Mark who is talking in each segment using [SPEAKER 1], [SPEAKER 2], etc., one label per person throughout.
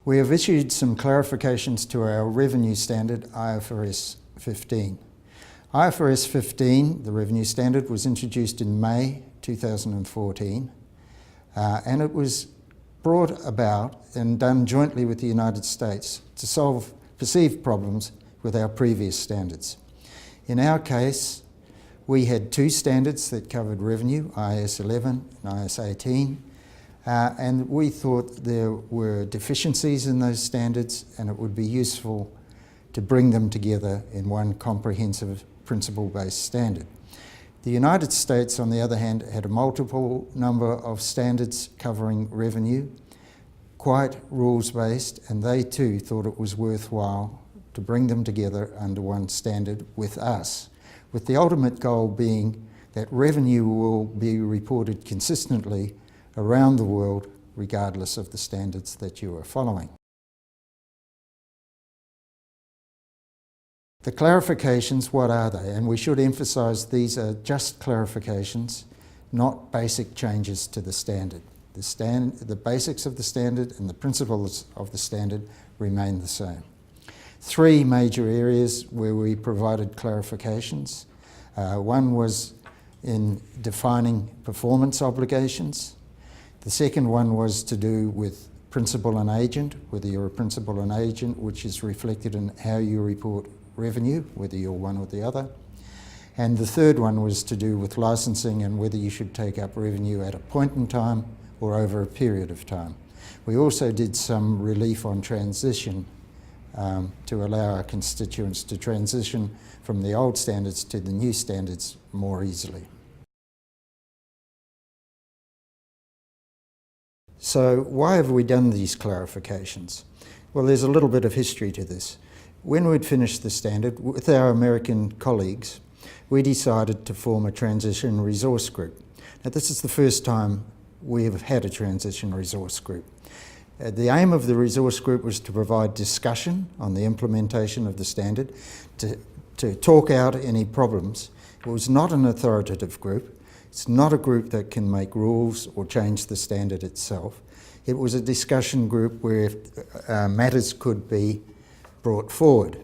[SPEAKER 1] We have issued some clarifications to our revenue standard, IFRS 15. IFRS 15, the revenue standard, was introduced in May 2014, and it was brought about and done jointly with the United States to solve perceived problems with our previous standards. In our case, we had two standards that covered revenue, IAS 11 and IAS 18, and we thought there were deficiencies in those standards and it would be useful to bring them together in one comprehensive principle-based standard. The United States, on the other hand, had a multiple number of standards covering revenue, quite rules-based, and they too thought it was worthwhile to bring them together under one standard with us, with the ultimate goal being that revenue will be reported consistently around the world, regardless of the standards that you are following. The clarifications, what are they? And we should emphasise these are just clarifications, not basic changes to the standard. The basics of the standard and the principles of the standard remain the same. Three major areas where we provided clarifications. One was in defining performance obligations. The second one was to do with principal and agent, whether you're a principal and agent, which is reflected in how you report revenue, whether you're one or the other. And the third one was to do with licensing and whether you should take up revenue at a point in time or over a period of time. We also did some relief on transition to allow our constituents to transition from the old standards to the new standards more easily. So why have we done these clarifications? Well, there's a little bit of history to this. When we'd finished the standard, with our American colleagues, we decided to form a transition resource group. Now, this is the first time we have had a transition resource group. The aim of the resource group was to provide discussion on the implementation of the standard, to talk out any problems. It was not an authoritative group. It's not a group that can make rules or change the standard itself. It was a discussion group where matters could be brought forward.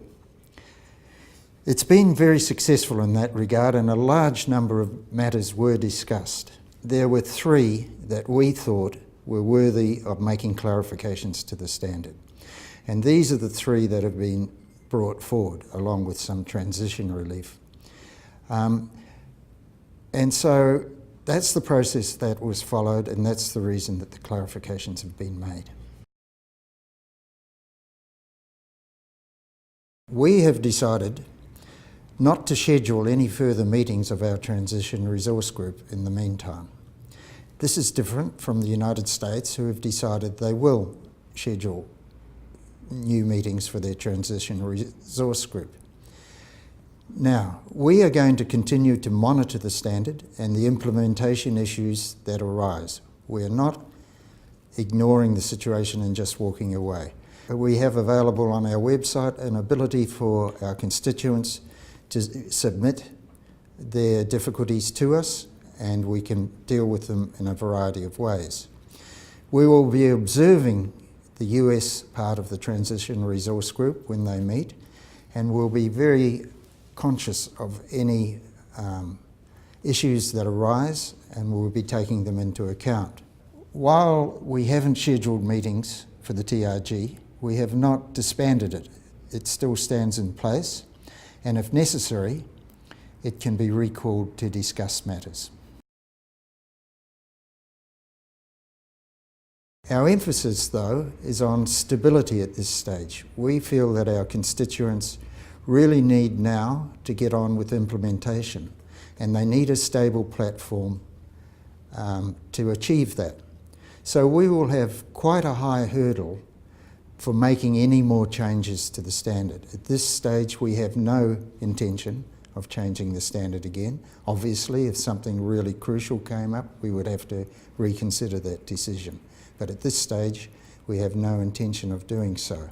[SPEAKER 1] It's been very successful in that regard, and a large number of matters were discussed. There were three that we thought were worthy of making clarifications to the standard. And these are the three that have been brought forward, along with some transition relief. And so that's the process that was followed, and that's the reason that the clarifications have been made. We have decided not to schedule any further meetings of our transition resource group in the meantime. This is different from the United States, who have decided they will schedule new meetings for their transition resource group. Now, we are going to continue to monitor the standard and the implementation issues that arise. We are not ignoring the situation and just walking away. We have available on our website an ability for our constituents to submit their difficulties to us, and we can deal with them in a variety of ways. We will be observing the US part of the transition resource group when they meet, and we'll be very conscious of any issues that arise, and we'll be taking them into account. While we haven't scheduled meetings for the TRG, we have not disbanded it. It still stands in place, and if necessary, it can be recalled to discuss matters. Our emphasis, though, is on stability at this stage. We feel that our constituents really need now to get on with implementation, and they need a stable platform to achieve that. So we will have quite a high hurdle for making any more changes to the standard. At this stage, we have no intention of changing the standard again. Obviously, if something really crucial came up, we would have to reconsider that decision. But at this stage, we have no intention of doing so.